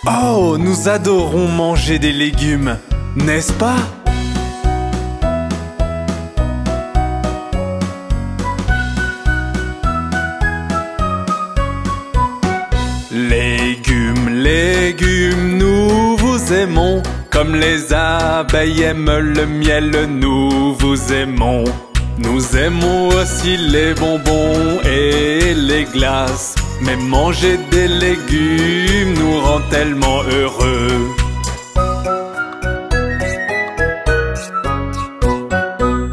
Oh, nous adorons manger des légumes, n'est-ce pas? Légumes, légumes, nous vous aimons. Comme les abeilles aiment le miel, nous vous aimons. Nous aimons aussi les bonbons et les glaces. Mais manger des légumes nous rend tellement heureux.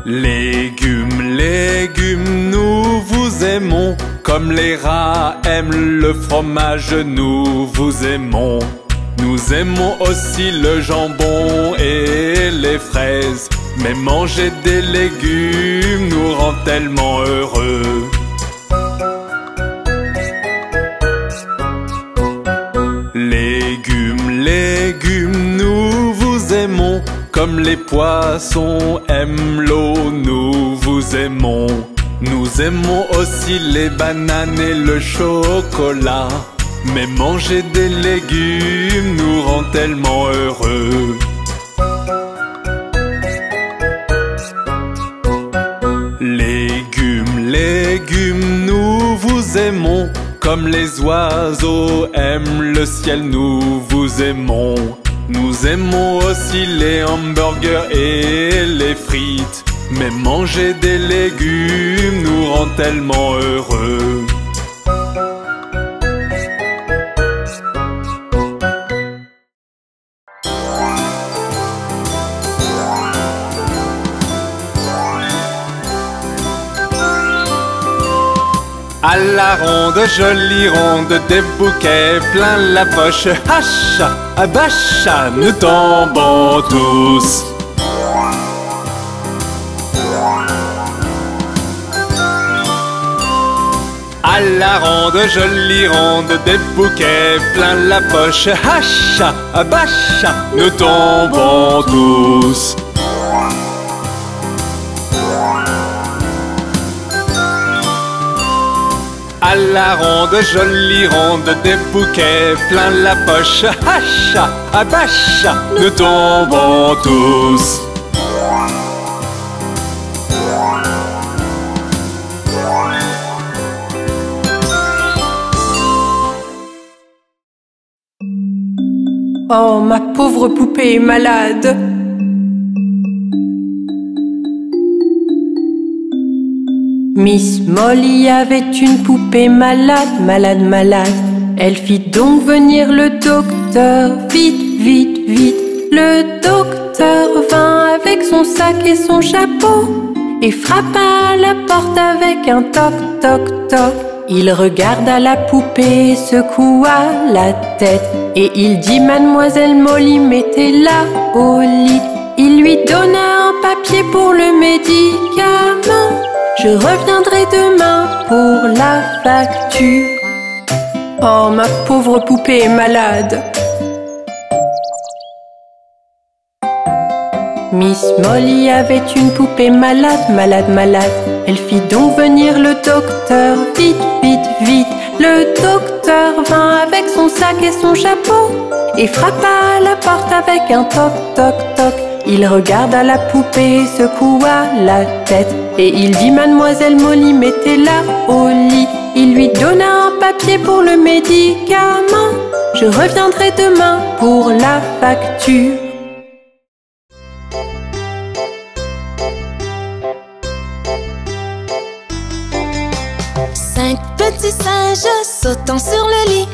Légumes, légumes, nous vous aimons. Comme les rats aiment le fromage, nous vous aimons. Nous aimons aussi le jambon et les fraises. Mais manger des légumes nous rend tellement heureux. Légumes, légumes, nous vous aimons. Comme les poissons aiment l'eau, nous vous aimons. Nous aimons aussi les bananes et le chocolat. Mais manger des légumes nous rend tellement heureux. Légumes, légumes, nous vous aimons. Comme les oiseaux aiment le ciel, nous vous aimons. Nous aimons aussi les hamburgers et les frites. Mais manger des légumes nous rend tellement heureux. À la ronde, jolie ronde, des bouquets plein la poche. Hacha, abacha, nous tombons tous. À la ronde, jolie ronde, des bouquets plein la poche. Hacha, abacha, nous tombons tous. À la ronde, jolie ronde, des bouquets plein la poche. Hacha, abacha, nous tombons tous. Oh, ma pauvre poupée est malade. Miss Molly avait une poupée malade, malade, malade. Elle fit donc venir le docteur, vite, vite, vite. Le docteur vint avec son sac et son chapeau et frappa à la porte avec un toc, toc, toc. Il regarda la poupée, secoua la tête et il dit: Mademoiselle Molly, mettez-la au lit. Il lui donna un papier pour le médicament. Je reviendrai demain pour la facture. Oh, ma pauvre poupée est malade. Miss Molly avait une poupée malade, malade, malade. Elle fit donc venir le docteur, vite, vite, vite. Le docteur vint avec son sac et son chapeau et frappa à la porte avec un toc, toc, toc. Il regarda la poupée, secoua la tête et il dit: Mademoiselle Molly, mettez-la au lit. Il lui donna un papier pour le médicament. Je reviendrai demain pour la facture. Cinq petits singes sautant sur le lit.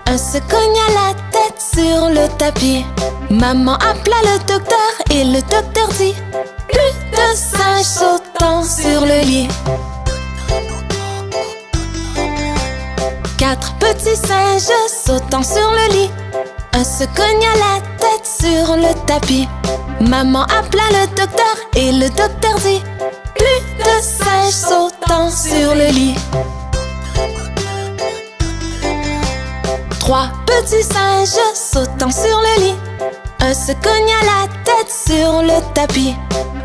Un se cogna la tête sur le tapis. Maman appela le docteur et le docteur dit: plus de singes sautant sur le lit. Quatre petits singes sautant sur le lit. Un se cogna la tête sur le tapis. Maman appela le docteur et le docteur dit: plus de singes sautant sur le lit. Trois petits singes sautant sur le lit. Un se cogna la tête sur le tapis.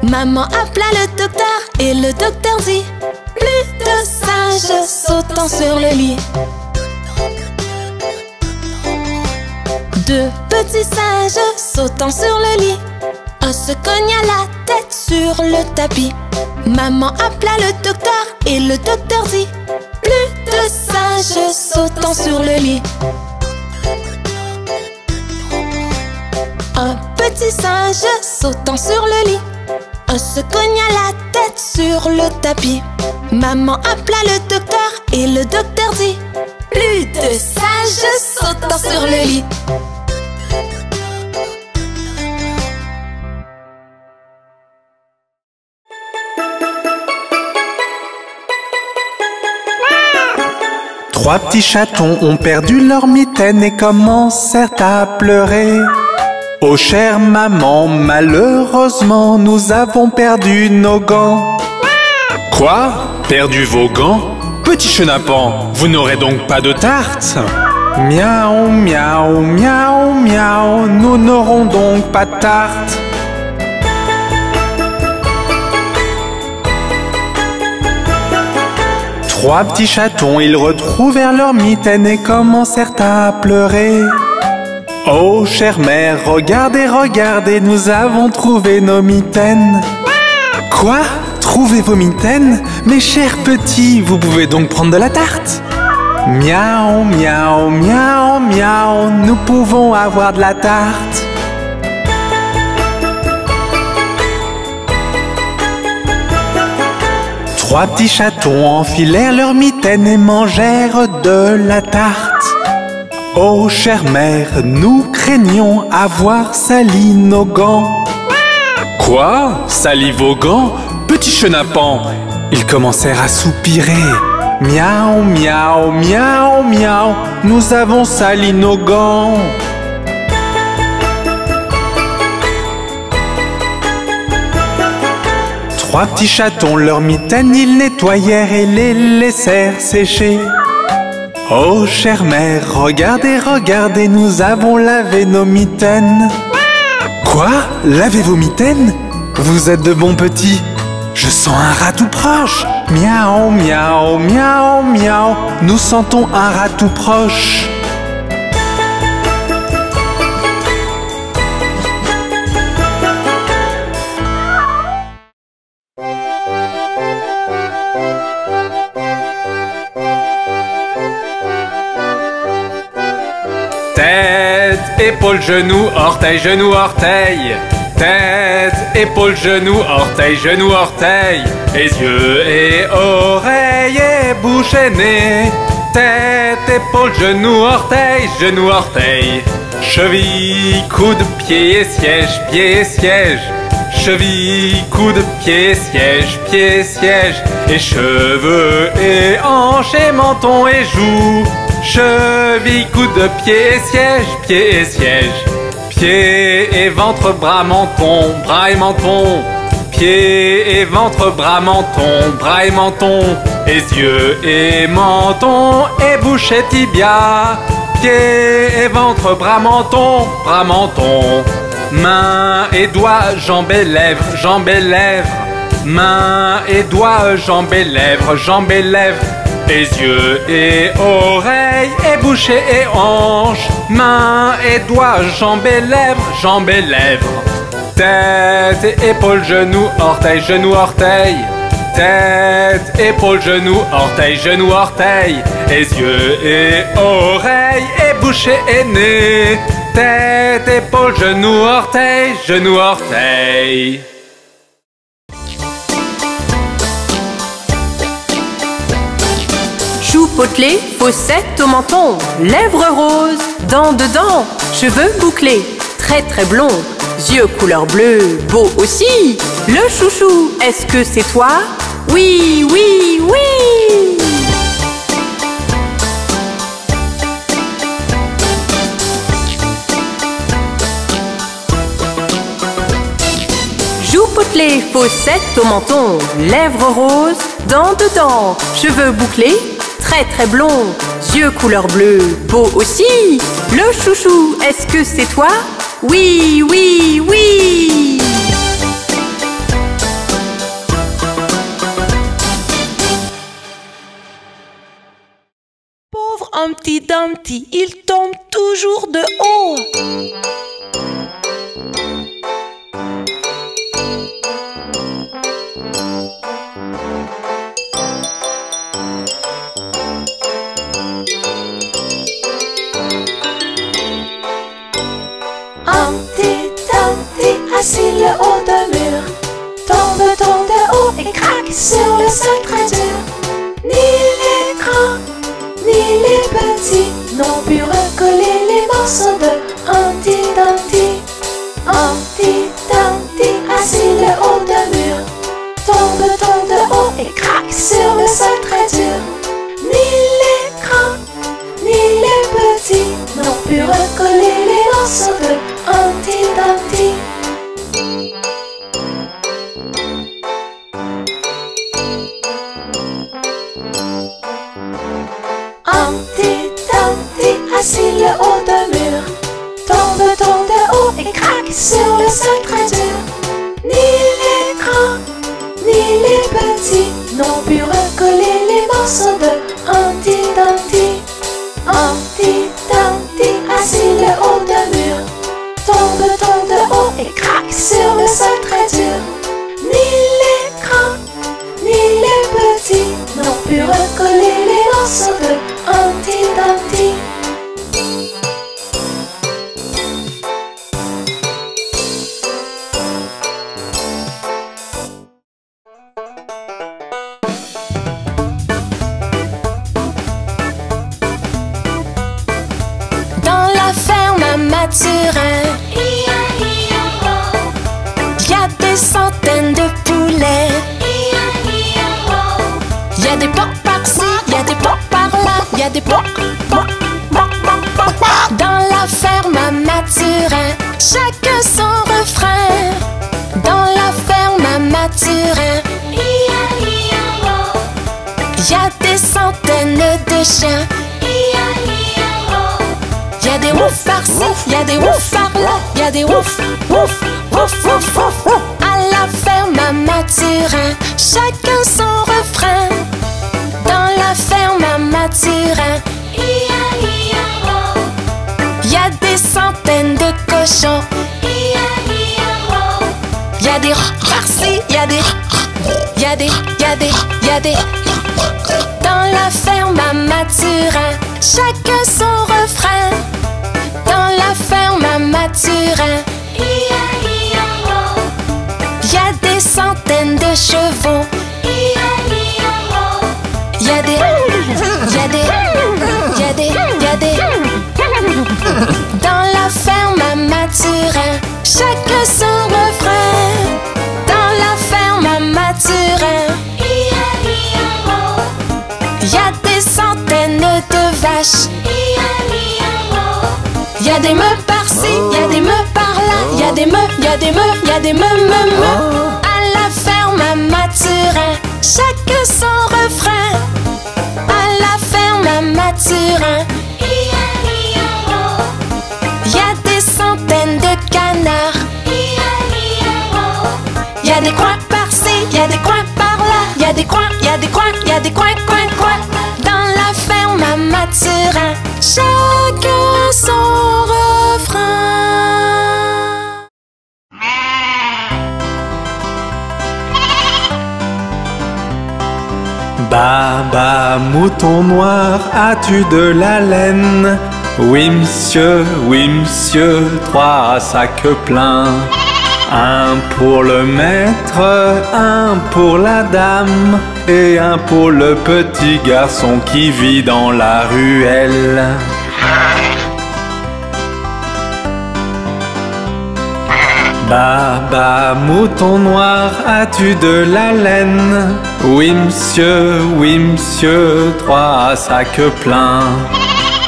Maman appela le docteur et le docteur dit: plus de singes sautant sur le lit. Deux petits singes sautant sur le lit. Un se cogna la tête sur le tapis. Maman appela le docteur et le docteur dit: plus de singes sautant sur le lit. Un petit singe sautant sur le lit. Un se cogna la tête sur le tapis. Maman appela le docteur et le docteur dit: plus de singes sautant sur le lit. Trois petits chatons ont perdu leur mitaine et commencèrent à pleurer. Oh chère maman, malheureusement, nous avons perdu nos gants. Quoi? Perdu vos gants? Petit chenapan, vous n'aurez donc pas de tarte? Miaou, miaou, miaou, miaou, nous n'aurons donc pas de tarte. Trois petits chatons, ils retrouvèrent leur mitaine et commencèrent à pleurer. Oh, chère mère, regardez, regardez, nous avons trouvé nos mitaines. Quoi? Trouver vos mitaines? Mes chers petits, vous pouvez donc prendre de la tarte? Miaou, miaou, miaou, miaou, nous pouvons avoir de la tarte. Trois petits chatons enfilèrent leurs mitaines et mangèrent de la tarte. Oh, chère mère, nous craignons avoir sali nos gants. Quoi? Sali vos gants? Petit chenapan, ils commencèrent à soupirer. Miaou, miaou, miaou, miaou, nous avons sali nos gants. Trois petits chatons, leurs mitaines, ils nettoyèrent et les laissèrent sécher. Oh, chère mère, regardez, regardez, nous avons lavé nos mitaines. Quoi? Laver vos mitaines? Vous êtes de bons petits. Je sens un rat tout proche. Miaou, miaou, miaou, miaou, nous sentons un rat tout proche. Tête, épaule, genou, orteil, genou, orteil. Tête, épaule, genou, orteil, genou, orteil. Les yeux et oreilles et bouche et nez. Tête, épaule, genou, orteil, genou, orteil. Cheville, coude, pied et siège, pied et siège. Cheville, coude, pied, siège, pied, siège. Et cheveux et hanches et menton et joues. Cheville, coude, pied et siège, pied et siège. Pieds et ventre, bras, menton, bras et menton. Pieds et ventre, bras, menton, bras et menton. Les yeux et menton et bouche et tibia. Pieds et ventre, bras, menton, bras, menton. Mains et doigts, jambes et lèvres, jambes et lèvres. Mains et doigts, jambes et lèvres, jambes et lèvres. Les yeux et oreilles et bouche et hanches. Mains et doigts, jambes et lèvres, jambes et lèvres. Tête, épaule, genou, orteil, genou, orteil. Tête, épaule, genou, orteil, genou, orteil. Les yeux et oreilles et bouche et nez. Tête, épaule, genou, orteil, genou, orteil. Joues potelées, fossettes au menton, lèvres roses, dents dedans, cheveux bouclés, très très blonds, yeux couleur bleue, beau aussi. Le chouchou, est-ce que c'est toi? Oui, oui, oui! Joues potelées, fossettes au menton, lèvres roses, dents dedans, cheveux bouclés, très très blond, yeux couleur bleue, beau aussi. Le chouchou, est-ce que c'est toi? Oui, oui, oui! Pauvre Humpty Dumpty, il tombe toujours de haut. Humpty Dumpty, assis le haut d'un mur, tombe de haut et craque sur le sol très dur. Ni les grands, ni les petits n'ont pu recoller les morceaux de Humpty Dumpty. Humpty Dumpty, assis le haut d'un mur, tombe de haut et craque sur le sol très dur. Ni les grands, ni les petits n'ont pu recoller les morceaux de Humpty Dumpty. Humpty Dumpty, assis le haut d'un mur, tombe de haut et craque sur le sol très dur. Ni les grands, ni les petits n'ont pu recoller les morceaux de Humpty Dumpty. Humpty Dumpty, assis le haut d'un mur, tombe de haut et craque sur le sol très dur. Ni les grands, ni les petits n'ont pu recoller les morceaux de Humpty Dumpty. Dans la ferme à Mathurin, y a des centaines de poulets. Y a des porcs par-ci, y a des porcs par-là, y a des porcs. Dans la ferme à Mathurin, chacun son refrain. Dans la ferme à Mathurin, y a des centaines de chiens. Y a des ouf par-ci, y a des ouf par-là, y a des ouf, ouf, ouf, ouf, ouf. À la ferme à Mathurin, chacun son refrain. Dans la ferme à Mathurin, y a des centaines de cochons. Y a des par-ci, y a des, y a des, y a des, y a des. Dans la ferme à Mathurin, chacun son refrain. Dans la ferme à Mathurin, y a des centaines de chevaux. Y a des, y a des, y a des, y a des. Dans la ferme à Mathurin, chacun son refrain. Dans la ferme à Mathurin, y a des centaines de vaches. Y a des meules par-ci, y a des meules par-là, y a des meules, y a des meules, y a des meules. À la ferme à Mathurin, chacun son refrain. À la ferme à Mathurin, y a des centaines de canards. Y a des coins par-ci, y a des coins par-là, y a des coins, y a des coins, y a des coins, coins, coins. Dans la ferme à Mathurin, chacun son refrain. Baba, mouton noir, as-tu de la laine? Oui monsieur, 3 sacs pleins. Un pour le maître, un pour la dame, et un pour le petit garçon qui vit dans la ruelle. Baba, mouton noir, as-tu de la laine? Oui monsieur, 3 sacs pleins.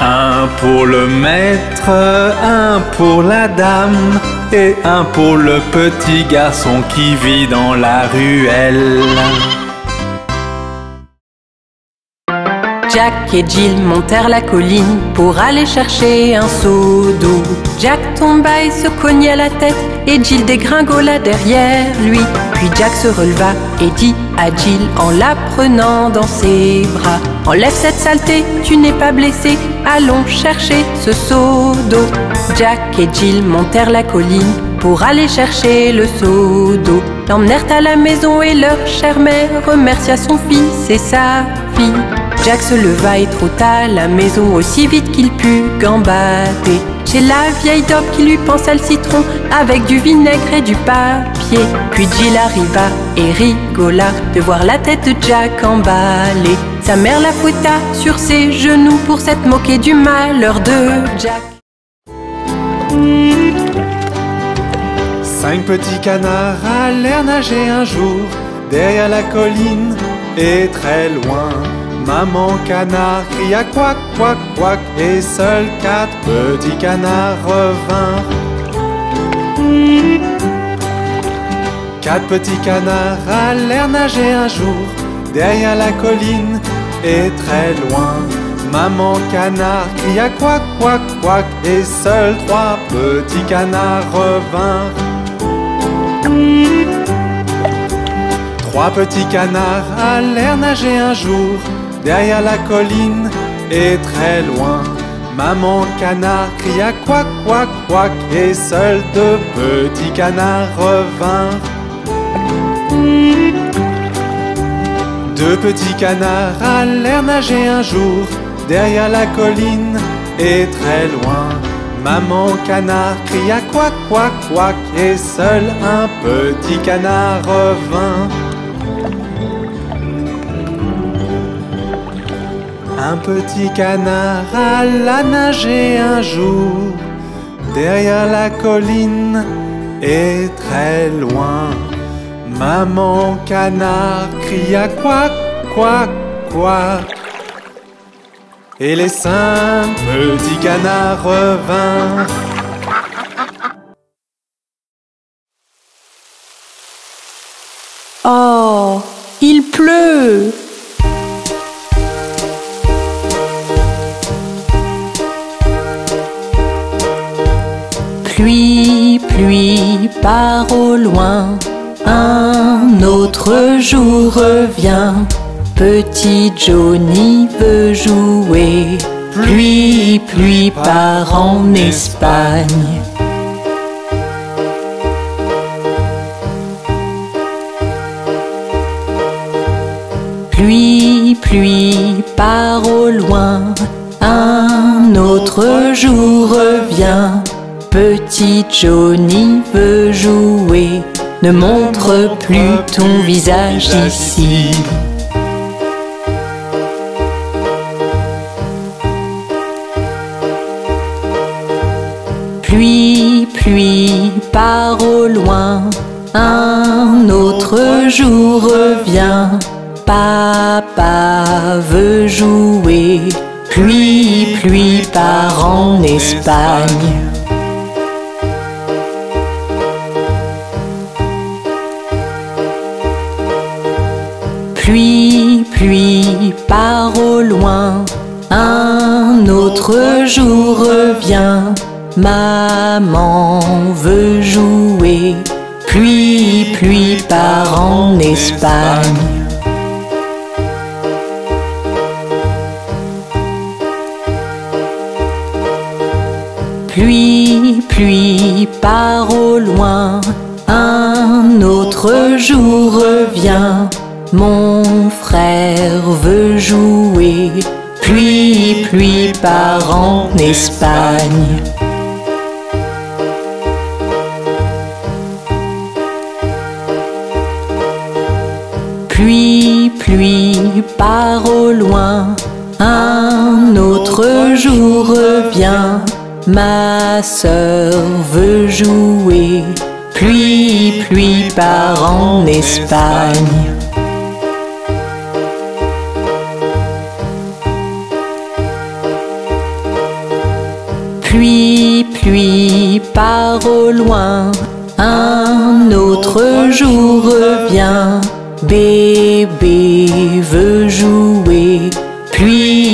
Un pour le maître, un pour la dame, et un pour le petit garçon qui vit dans la ruelle. Jack et Jill montèrent la colline pour aller chercher un seau d'eau. Jack tomba et se cogna la tête et Jill dégringola derrière lui. Puis Jack se releva et dit à Jill en la prenant dans ses bras: enlève cette saleté, tu n'es pas blessé, allons chercher ce seau d'eau. Jack et Jill montèrent la colline pour aller chercher le seau d'eau. L'emmenèrent à la maison et leur chère mère remercia son fils et sa fille. Jack se leva et trotta à la maison aussi vite qu'il put gambader. Chez la vieille daube qui lui pansa le citron avec du vinaigre et du papier. Puis Jill arriva et rigola de voir la tête de Jack emballée. Sa mère la fouetta sur ses genoux pour s'être moquée du malheur de Jack. 5 petits canards allèrent nager un jour derrière la colline et très loin. Maman canard cria quack, quack, quack, et seuls 4 petits canards revinrent. 4 petits canards allèrent nager un jour derrière la colline et très loin. Maman canard cria quack, quack, quack, et seuls 3 petits canards revinrent. 3 petits canards allèrent nager un jour derrière la colline et très loin. Maman canard cria quack, quack, quack, et seuls 2 petits canards revinrent. 2 petits canards allèrent nager un jour derrière la colline et très loin. Maman canard cria quack, quack, quack, et seul un petit canard revint. Un petit canard alla nager un jour derrière la colline et très loin. Maman canard cria quack, quack, quack, et les 5 petits canards revinrent. Oh, il pleut! Pluie, pluie, part au loin, un autre jour revient. Petit Johnny veut jouer. Pluie, pluie, part en Espagne. Pluie, pluie, part au loin, un autre jour revient. Petit Johnny veut jouer. Ne montre plus ton visage ici. Pluie, pluie, part au loin, un autre jour revient. Papa veut jouer. Pluie, pluie, part en Espagne. Pluie, pluie, part au loin, un autre jour revient. Maman veut jouer. Pluie, pluie, part en Espagne. Pluie, pluie, part au loin, un autre jour revient. Mon frère veut jouer. Pluie, pluie, part en Espagne. Pluie, pluie, part au loin, un autre jour revient. Ma sœur veut jouer. Pluie, pluie, part en Espagne. Pluie, pluie, part au loin, un autre jour revient. Bébé veut jouer. Pluie,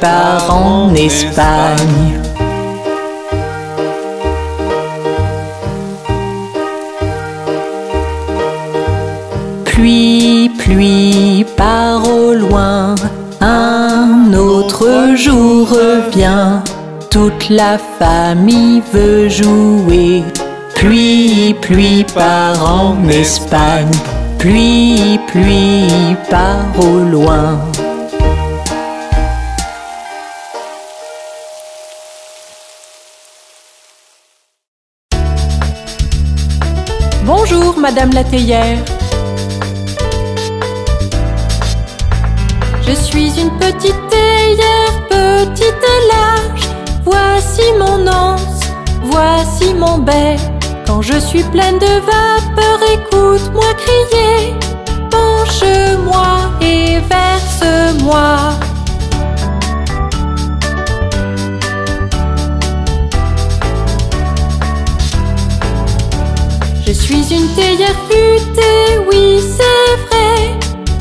part en Espagne. Pluie, pluie, part au loin, un autre jour revient. Toute la famille veut jouer. Pluie, pluie, part en Espagne. Pluie, pluie, part au loin. Bonjour, Madame la théière. Je suis une petite théière, petite et large. Voici mon anse, voici mon bec. Quand je suis pleine de vapeur, écoute-moi crier. Penche-moi et verse-moi. Je suis une théière futée, oui c'est vrai.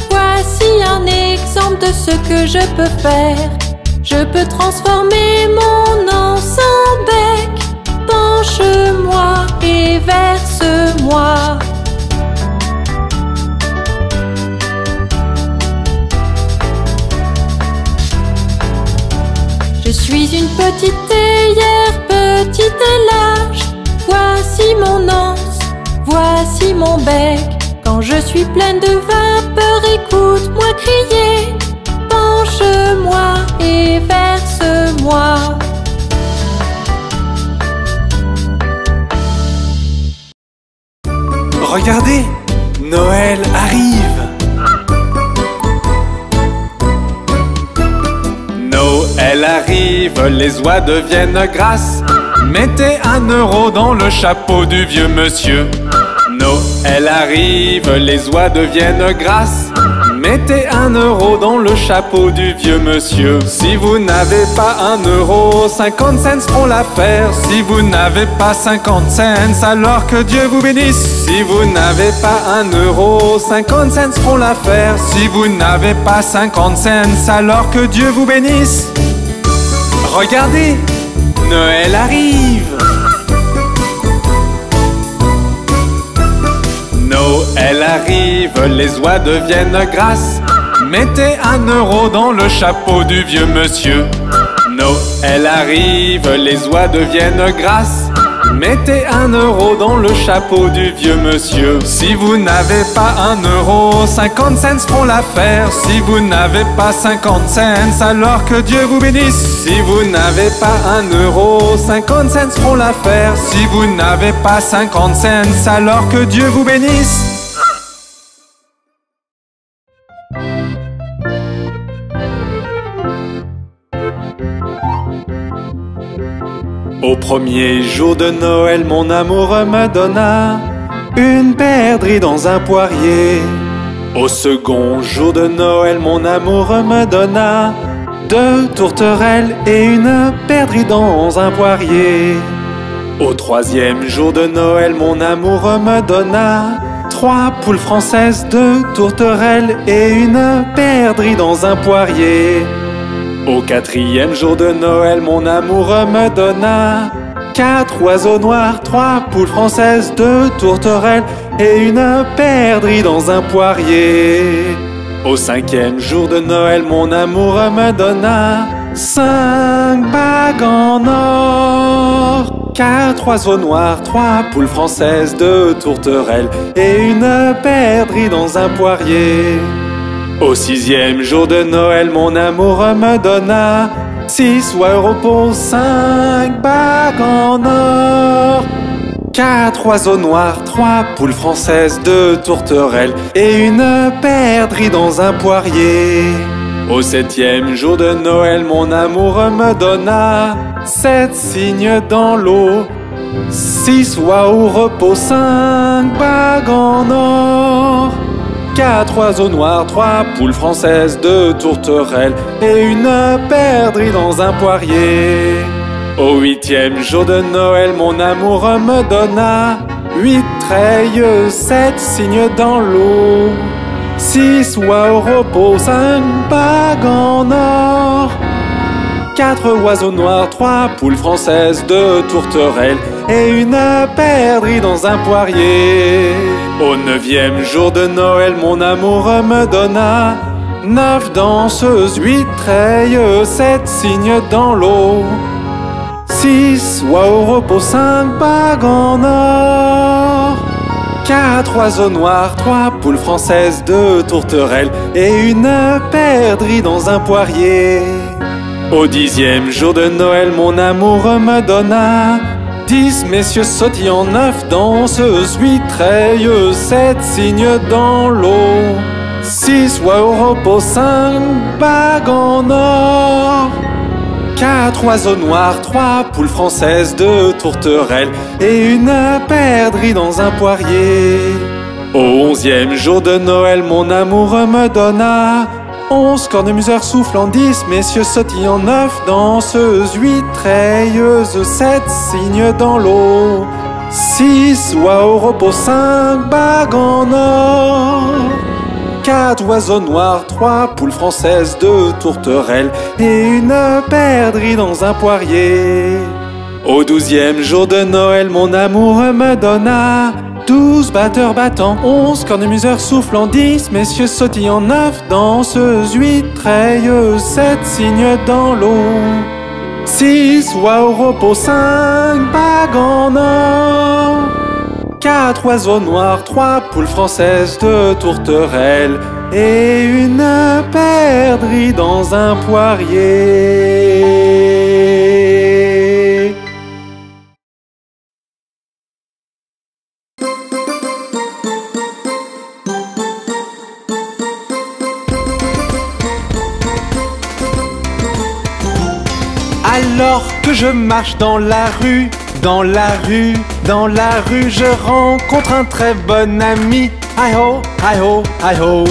Voici un exemple de ce que je peux faire. Je peux transformer mon anse en bec. Penche-moi et verse-moi. Je suis une petite théière, petite et large. Voici mon anse, voici mon bec. Quand je suis pleine de vapeur, écoute-moi crier. Penche-moi et verse-moi. Regardez, Noël arrive. Noël arrive, les oies deviennent grasses. Mettez 1 euro dans le chapeau du vieux monsieur. Noël arrive, les oies deviennent grasses. Mettez 1 euro dans le chapeau du vieux monsieur. Si vous n'avez pas 1 euro, 50 cents feront l'affaire. Si vous n'avez pas 50 cents, alors que Dieu vous bénisse. Si vous n'avez pas 1 euro, 50 cents feront l'affaire. Si vous n'avez pas 50 cents, alors que Dieu vous bénisse. Regardez, Noël arrive. Noël arrive, les oies deviennent grasses. Mettez 1 euro dans le chapeau du vieux monsieur. Noël arrive, les oies deviennent grasses. Mettez 1 euro dans le chapeau du vieux monsieur. Si vous n'avez pas 1 euro, 50 cents feront l'affaire. Si vous n'avez pas 50 cents, alors que Dieu vous bénisse. Si vous n'avez pas 1 euro, 50 cents feront l'affaire. Si vous n'avez pas 50 cents, alors que Dieu vous bénisse. Au premier jour de Noël, mon amour me donna une perdrix dans un poirier. Au second jour de Noël, mon amour me donna 2 tourterelles et une perdrix dans un poirier. Au troisième jour de Noël, mon amour me donna 3 poules françaises, 2 tourterelles et une perdrix dans un poirier. Au quatrième jour de Noël, mon amour me donna 4 oiseaux noirs, 3 poules françaises, 2 tourterelles et une perdrix dans un poirier. Au cinquième jour de Noël, mon amour me donna 5 bagues en or, 4 oiseaux noirs, 3 poules françaises, 2 tourterelles et une perdrix dans un poirier. Au sixième jour de Noël, mon amour me donna 6 oies au repos, 5 bagues en or, 4 oiseaux noirs, 3 poules françaises, 2 tourterelles et une perdrix dans un poirier. Au septième jour de Noël, mon amour me donna 7 cygnes dans l'eau, 6 oies au repos, 5 bagues en or, 4 oiseaux noirs, 3 poules françaises, 2 tourterelles et une perdrix dans un poirier. Au huitième jour de Noël, mon amour me donna 8 treilles, 7 cygnes dans l'eau, 6 oies au repos, 5 bagues en or, 4 oiseaux noirs, 3 poules françaises, 2 tourterelles et une perdrix dans un poirier. Au 9e jour de Noël, mon amour me donna 9 danseuses, 8 treilles, 7 cygnes dans l'eau, 6 oies au repos, 5 bagues en or, 4 oiseaux noirs, 3 poules françaises, 2 tourterelles et une perdrix dans un poirier. Au 10e jour de Noël, mon amour me donna 10 messieurs sautillants, 9 danseuses, 8 treilles, 7 cygnes dans l'eau, 6 oies au repos, 5 bagues en or, 4 oiseaux noirs, 3 poules françaises, 2 tourterelles et une perdrix dans un poirier. Au 11e jour de Noël, mon amour me donna 11 cornemuseurs soufflants, 10 messieurs sautillants, 9 danseuses, 8 treilleuses, 7 cygnes dans l'eau, 6 oies au repos, 5 bagues en or, 4 oiseaux noirs, 3 poules françaises, 2 tourterelles et une perdrix dans un poirier. Au 12e jour de Noël, mon amour me donna 12 batteurs battants, 11 cornemuseurs soufflants, 10 messieurs sautillants, 9 danseuses, 8 treilleuses, 7 cygnes dans l'eau, 6 oies au repos, 5 bagues en or, 4 oiseaux noirs, 3 poules françaises, 2 tourterelles et une perdrix dans un poirier. Alors que je marche dans la rue, dans la rue, dans la rue, je rencontre un très bon ami. Hi ho, hi ho, hi ho.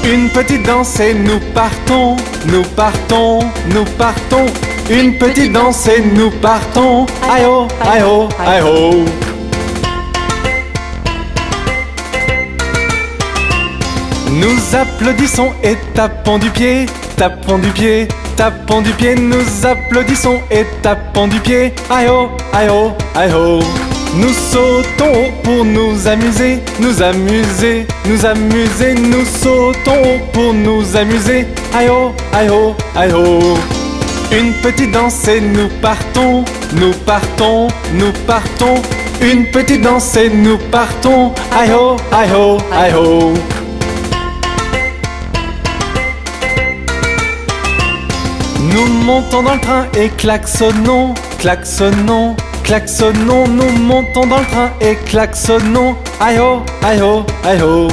Une petite danse et nous partons, nous partons, nous partons. Une petite danse et nous partons. Hi ho, hi ho, hi ho. Nous applaudissons et tapons du pied, tapons du pied, tapons du pied. Nous applaudissons et tapons du pied. Hi ho, hi ho, hi ho. Nous sautons haut pour nous amuser, nous amuser, nous amuser. Nous sautons haut pour nous amuser. Hi ho, hi ho, hi ho. Une petite danse et nous partons, nous partons, nous partons. Une petite danse et nous partons. Hi ho, hi ho, hi ho. Nous montons dans le train et klaxonnons, klaxonnons, klaxonnons. Nous montons dans le train et klaxonnons. Aïe ho, aïe ho, aïe ho.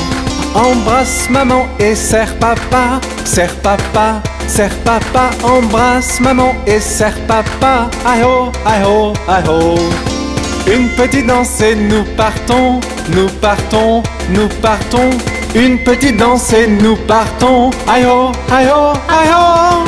Embrasse maman et serre papa, serre papa, serre papa. Embrasse maman et serre papa. Aïe ho, aïe ho, aïe ho. Une petite danse et nous partons, nous partons, nous partons. Une petite danse et nous partons. Aïe ho, aïe ho, aïe ho.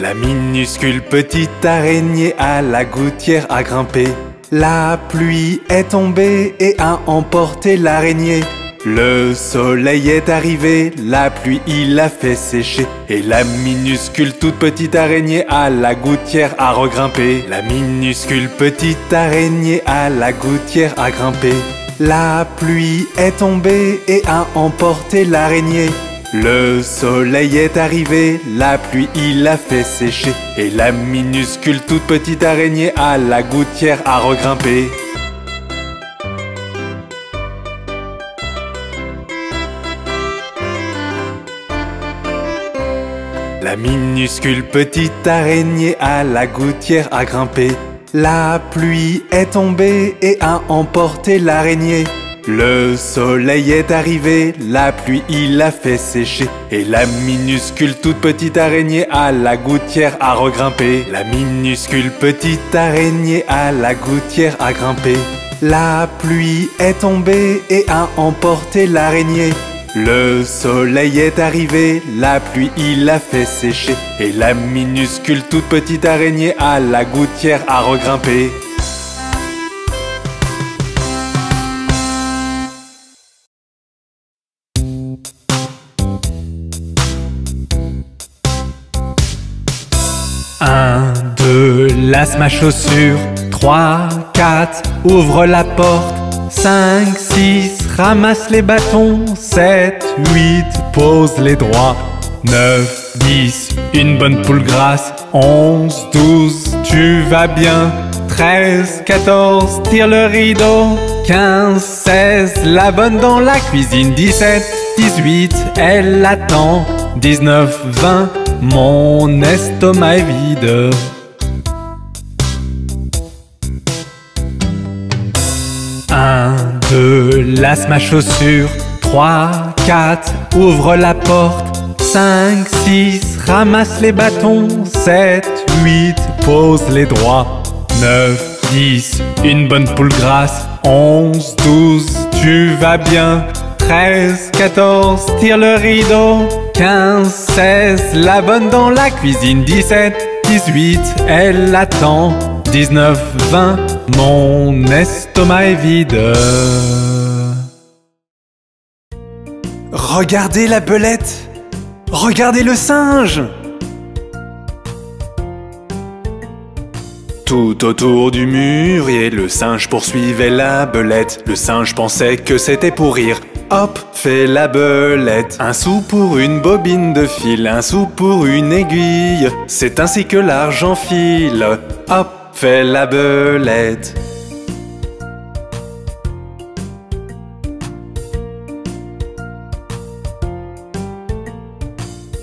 La minuscule petite araignée à la gouttière a grimpé. La pluie est tombée et a emporté l'araignée. Le soleil est arrivé, la pluie il a fait sécher. Et la minuscule toute petite araignée à la gouttière a regrimpé. La minuscule petite araignée à la gouttière a grimpé. La pluie est tombée et a emporté l'araignée. Le soleil est arrivé, la pluie il a fait sécher. Et la minuscule toute petite araignée à la gouttière a regrimpé. La minuscule petite araignée à la gouttière a grimpé. La pluie est tombée et a emporté l'araignée. Le soleil est arrivé, la pluie il a fait sécher. Et la minuscule toute petite araignée à la gouttière a regrimpé. La minuscule petite araignée à la gouttière a grimpé. La pluie est tombée et a emporté l'araignée. Le soleil est arrivé, la pluie il a fait sécher, et la minuscule toute petite araignée à la gouttière a regrimpé. Un, deux, lasse ma chaussure. 3, 4, ouvre la porte. 5, 6, ramasse les bâtons. 7, 8, pose les droits. 9, 10, une bonne poule grasse. 11, 12, tu vas bien. 13, 14, tire le rideau. 15, 16, la bonne dans la cuisine. 17, 18, elle attend. 19, 20, mon estomac est vide. 1, 2, lasse ma chaussure. 3, 4, ouvre la porte. 5, 6, ramasse les bâtons. 7, 8, pose les droits. 9, 10, une bonne poule grasse. 11, 12, tu vas bien. 13, 14, tire le rideau. 15, 16, la bonne dans la cuisine. 17, 18, elle attend. 19, 20, mon estomac est vide. Regardez la belette! Regardez le singe! Tout autour du mûrier, le singe poursuivait la belette. Le singe pensait que c'était pour rire. Hop, fait la belette. Un sou pour une bobine de fil, un sou pour une aiguille. C'est ainsi que l'argent file. Hop, fait la belette.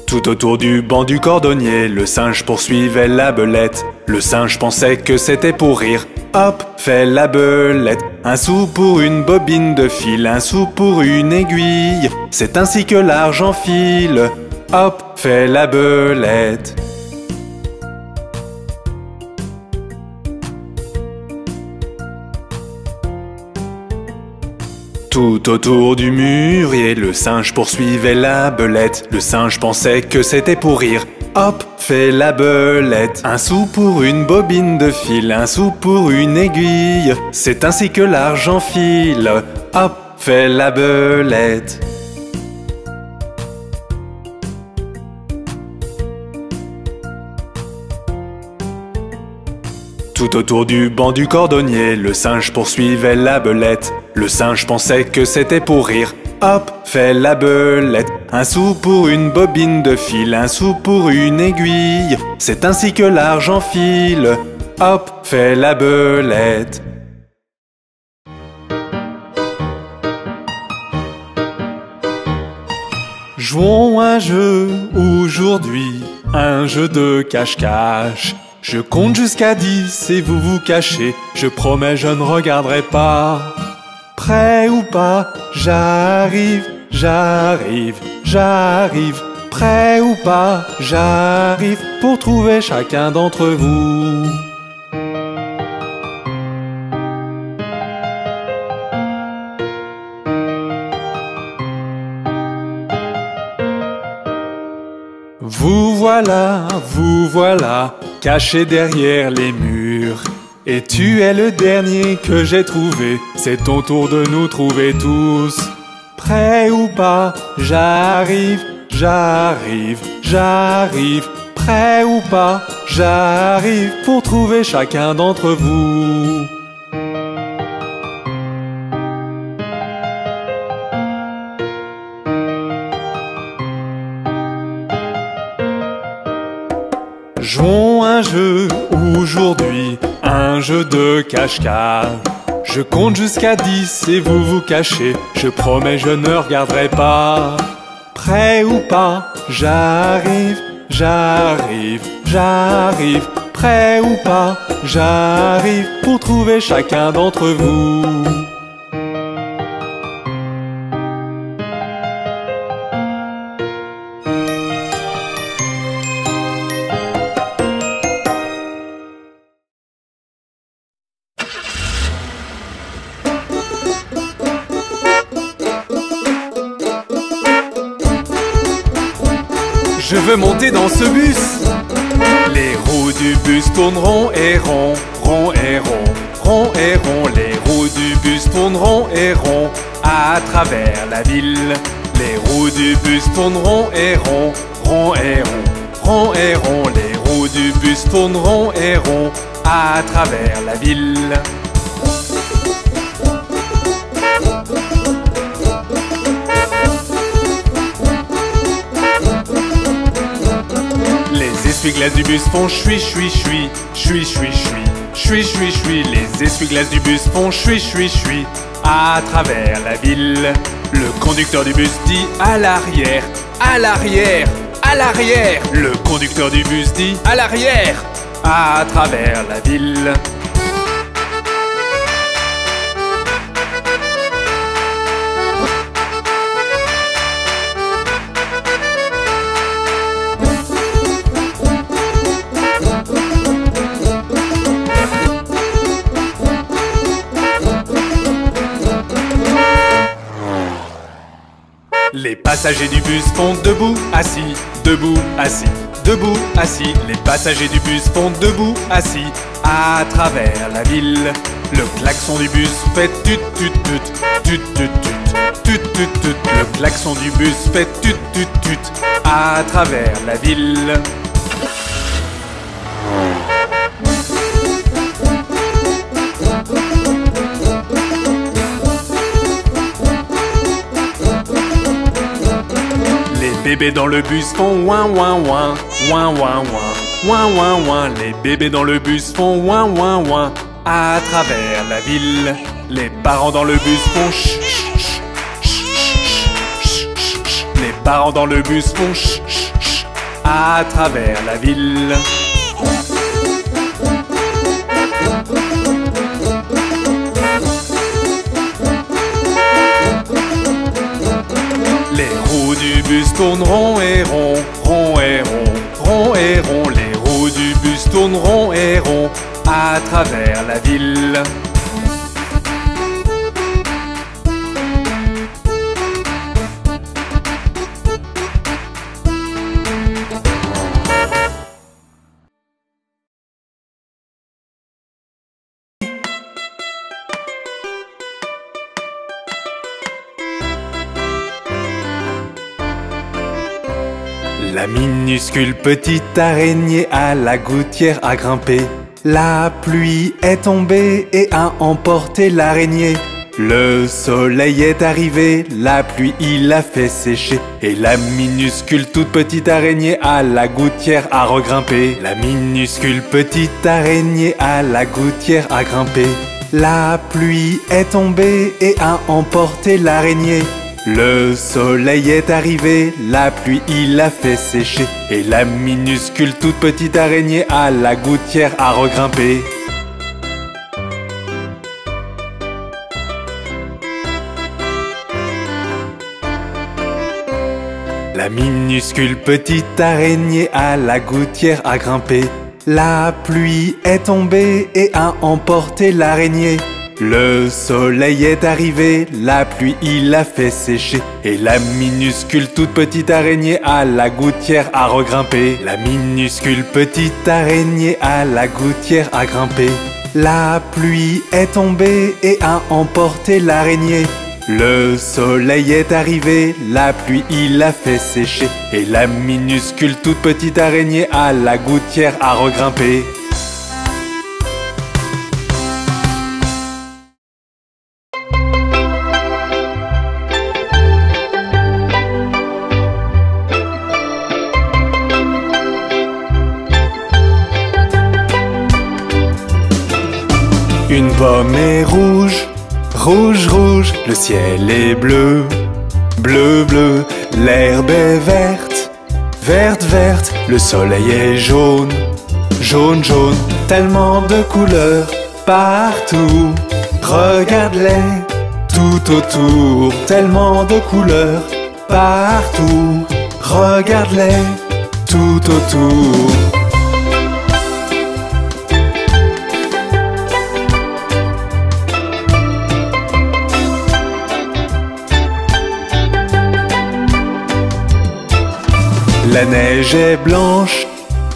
Tout autour du banc du cordonnier, le singe poursuivait la belette. Le singe pensait que c'était pour rire. Hop, fait la belette. Un sou pour une bobine de fil, un sou pour une aiguille. C'est ainsi que l'argent file. Hop, fait la belette. Tout autour du mûrier, le singe poursuivait la belette. Le singe pensait que c'était pour rire. Hop, fait la belette. Un sou pour une bobine de fil, un sou pour une aiguille. C'est ainsi que l'argent file. Hop, fait la belette. Tout autour du banc du cordonnier, le singe poursuivait la belette. Le singe pensait que c'était pour rire. Hop, fait la belette. Un sou pour une bobine de fil, un sou pour une aiguille. C'est ainsi que l'argent file. Hop, fait la belette. Jouons un jeu aujourd'hui, un jeu de cache-cache. Je compte jusqu'à 10 et vous vous cachez. Je promets, je ne regarderai pas. Prêt ou pas, j'arrive, j'arrive, j'arrive. Prêt ou pas, j'arrive pour trouver chacun d'entre vous. Vous voilà, caché derrière les murs. Et tu es le dernier que j'ai trouvé. C'est ton tour de nous trouver tous. Prêt ou pas, j'arrive, j'arrive, j'arrive. Prêt ou pas, j'arrive pour trouver chacun d'entre vous. Jouons un jeu aujourd'hui, un jeu de cache-cache. Je compte jusqu'à 10 et vous vous cachez. Je promets, je ne regarderai pas. Prêt ou pas, j'arrive, j'arrive, j'arrive. Prêt ou pas, j'arrive pour trouver chacun d'entre vous. je veux monter dans ce bus. Les roues du bus tournent rond et rond, rond et rond, rond et rond. Les roues du bus tournent rond et rond à travers la ville. Les roues du bus tournent rond et rond, rond et rond, rond et rond. Les roues du bus tournent rond et rond à travers la ville. Les essuie-glaces du bus font chui chui chui, chui chui chui, chui chui chui. Les essuie-glaces du bus font chui chui chui à travers la ville. Le conducteur du bus dit à l'arrière, à l'arrière, à l'arrière. Le conducteur du bus dit à l'arrière, à travers la ville. Les passagers du bus font debout, assis, debout, assis, debout, assis. Les passagers du bus font debout, assis, à travers la ville. Le klaxon du bus fait tut tut tut, tut tut tut, tut tut tut. Le klaxon du bus fait tut tut tut, à travers la ville. Les bébés dans le bus font ouin ouin ouin, ouin ouin ouin, ouin ouin ouin. Les bébés dans le bus font ouin ouin ouin à travers la ville. Les parents dans le bus font ch ch ch ch ch. Les parents dans le bus font ch ch ch à travers la ville. Les roues du bus tournent rond et rond, rond et rond, rond et rond. Les roues du bus tournent rond et rond à travers la ville. La minuscule petite araignée à la gouttière a grimpé. La pluie est tombée et a emporté l'araignée. Le soleil est arrivé, la pluie il l'a fait sécher. Et la minuscule toute petite araignée à la gouttière a regrimpé. La minuscule petite araignée à la gouttière a grimpé. La pluie est tombée et a emporté l'araignée. Le soleil est arrivé, la pluie il l'a fait sécher. Et la minuscule toute petite araignée à la gouttière a regrimpé. La minuscule petite araignée à la gouttière a grimpé. La pluie est tombée et a emporté l'araignée. Le soleil est arrivé, la pluie il l'a fait sécher. Et la minuscule toute petite araignée à la gouttière a regrimpé. La minuscule petite araignée à la gouttière a grimpé. La pluie est tombée et a emporté l'araignée. Le soleil est arrivé, la pluie il l'a fait sécher. Et la minuscule toute petite araignée à la gouttière a regrimpé. Une pomme est rouge, rouge, rouge, le ciel est bleu, bleu, bleu, l'herbe est verte, verte, verte, le soleil est jaune, jaune, jaune, tellement de couleurs partout, regarde-les tout autour, tellement de couleurs partout, regarde-les tout autour. La neige est blanche,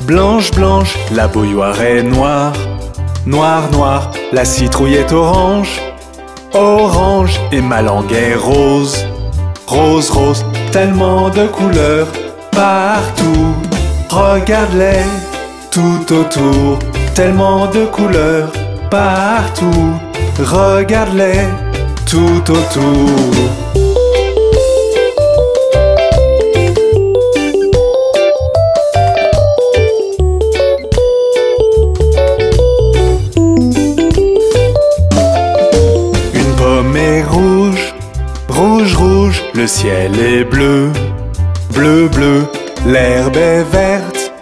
blanche, blanche, la bouilloire est noire, noire, noire, la citrouille est orange, orange, et ma langue est rose, rose, rose, tellement de couleurs partout. Regarde-les tout autour, tellement de couleurs partout. Regarde-les tout autour. Une pomme est rouge, rouge, rouge, le ciel est bleu, bleu, bleu, l'herbe est verte,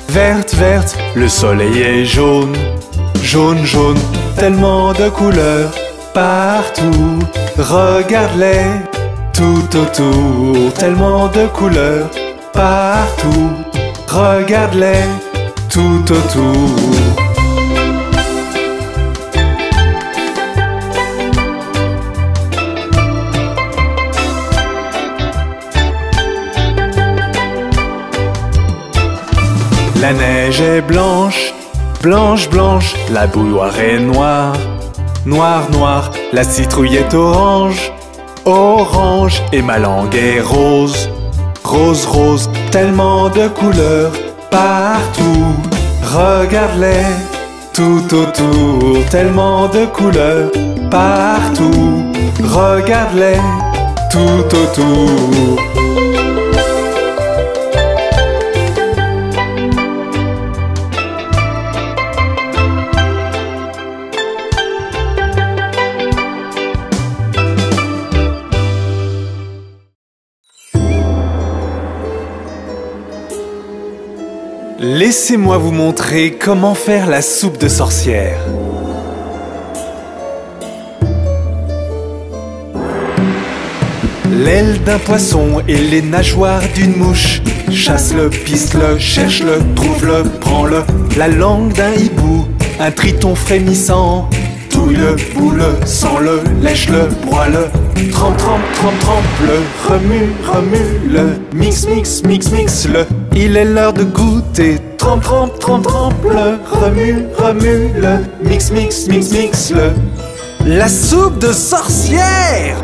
verte, verte, le soleil est jaune, jaune, jaune, tellement de couleurs partout. Regarde-les tout autour, tellement de couleurs partout. Regarde-les tout autour. La neige est blanche, blanche, blanche, la bouilloire est noire, noire, noire, la citrouille est orange, orange, et ma langue est rose, rose, rose, tellement de couleurs partout. Regarde-les tout autour, tellement de couleurs partout. Regarde-les tout autour. Laissez-moi vous montrer comment faire la soupe de sorcière. L'aile d'un poisson et les nageoires d'une mouche. Chasse-le, piste-le, cherche-le, trouve-le, prends-le. La langue d'un hibou, un triton frémissant. Touille-le, boule-le, sens-le, lèche-le, broie-le. Trempe, trempe, trempe, trempe-le, remue, remue-le. Mix, mix, mix, mix-le. Il est l'heure de goûter. Trempe, trempe, trempe, trempe-le. Remue, remue-le. Mix, mix, mix, mix-le. La soupe de sorcière!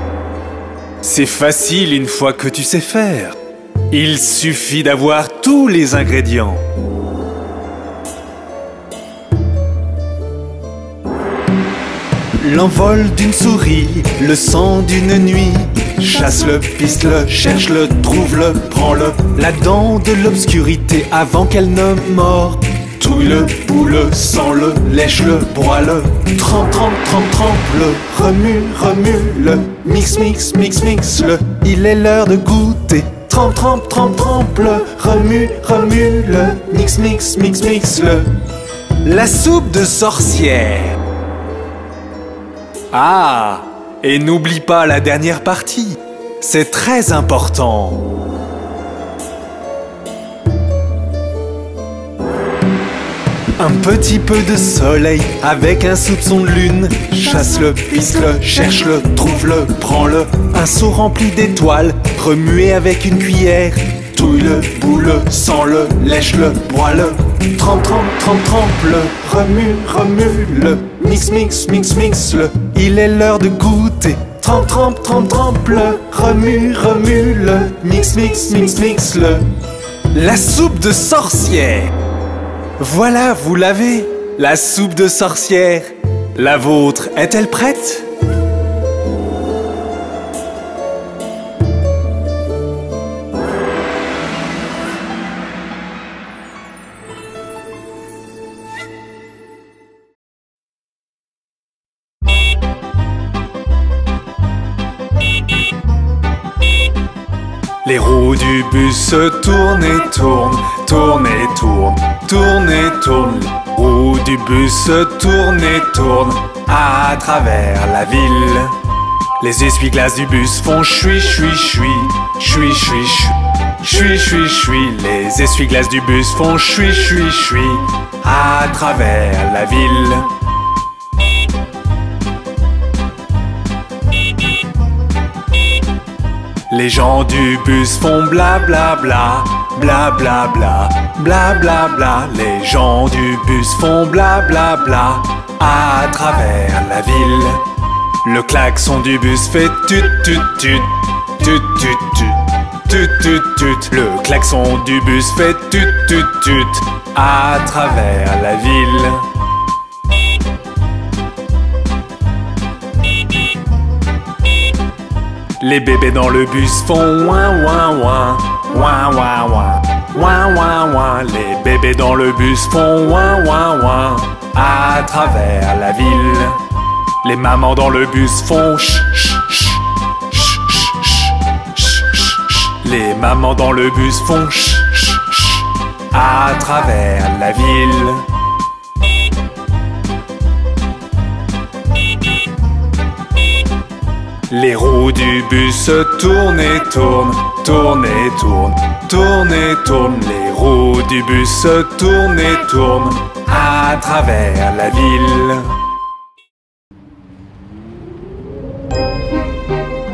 C'est facile une fois que tu sais faire. Il suffit d'avoir tous les ingrédients. L'envol d'une souris, le sang d'une nuit. Chasse-le, piste-le, cherche-le, trouve-le, prends-le. La dent de l'obscurité avant qu'elle ne mord. Touille-le, boule-le, sens-le, lèche-le, broie-le. Trempe, trempe, trempe, trempe-le, remue, remue-le. Mix, mix, mix, mix-le, il est l'heure de goûter. Trempe, trempe, trempe, trempe-le, remue, remue-le. Mix, mix, mix, mix-le. La soupe de sorcière. Ah, et n'oublie pas la dernière partie, c'est très important. Un petit peu de soleil avec un soupçon de lune. Chasse-le, piste-le, cherche-le, trouve-le, prends-le. Un seau rempli d'étoiles, remué avec une cuillère. Touille-le, boule-le, sens-le, lèche-le, broie-le. Trempe, trempe, trempe, trempe-le, remue, remue-le. Mix, mix, mix, mix-le, il est l'heure de goûter. Trempe, trempe, trempe, trempe-le, remue, remue-le. Mix, mix, mix, mix-le. La soupe de sorcière. Voilà, vous l'avez, la soupe de sorcière. La vôtre est-elle prête ? Les roues du bus tournent et tournent, tournent et tournent, tournent et tournent. Les roues du bus tournent et tournent à travers la ville. Les essuie-glaces du bus font chui, chui, chui, chui, chui, chui, chui, chui, chui. Les essuie-glaces du bus font chui, chui, chui à travers la ville. Les gens du bus font bla bla bla, bla bla bla, bla bla bla. Les gens du bus font bla bla bla à travers la ville. Le klaxon du bus fait tut tut tut, tut tut tut, tut tut tut. Le klaxon du bus fait tut tut tut à travers la ville. Les bébés dans le bus font ouin ouin ouin, ouin ouin ouin, ouin ouin ouin. Les bébés dans le bus font ouin ouin ouin à travers la ville. Les mamans dans le bus font ch ch ch, ch ch ch, ch ch ch. Les mamans dans le bus font ch ch ch à travers la ville. Les roues du bus tournent et tournent, tournent et tournent, tournent et tournent. Les roues du bus tournent et tournent à travers la ville.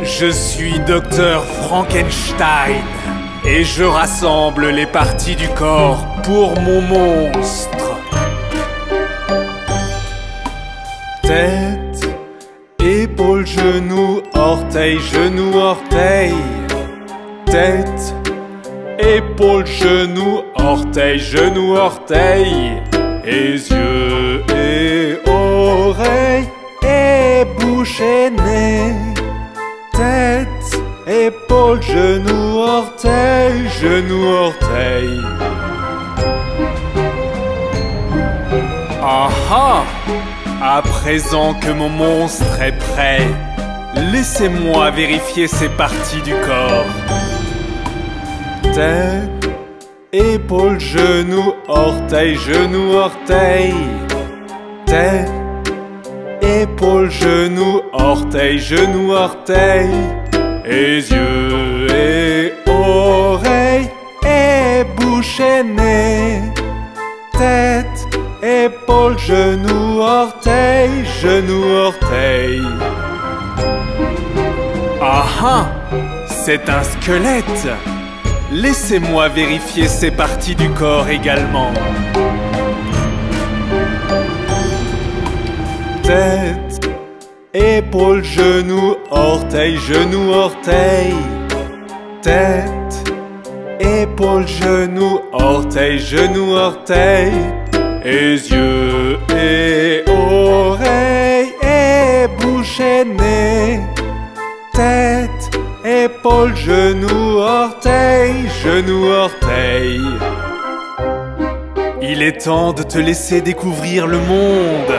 Je suis Dr Frankenstein et je rassemble les parties du corps pour mon monstre. Tête, épaules, genoux, orteils, genoux, orteils. Tête, épaules, genoux, orteils, genoux, orteils. Et yeux et oreilles et bouche et nez. Tête, épaules, genoux, orteils, genoux, orteils. Ah ah! À présent que mon monstre est prêt, laissez-moi vérifier ces parties du corps. Tête, épaules, genoux, orteils, genoux, orteils. Tête, épaules, genoux, orteils, genoux, orteils. Et yeux et oreilles et bouche et nez. Tête, épaules, genoux, orteils, genoux, orteils. Ah ah! C'est un squelette! Laissez-moi vérifier ces parties du corps également. Tête, épaules, genoux, orteils, genoux, orteils. Tête, épaules, genoux, orteils, genoux, orteils. Et yeux et oreilles et bouche et nez. Tête, épaules, genoux, orteils, genoux, orteils. Il est temps de te laisser découvrir le monde.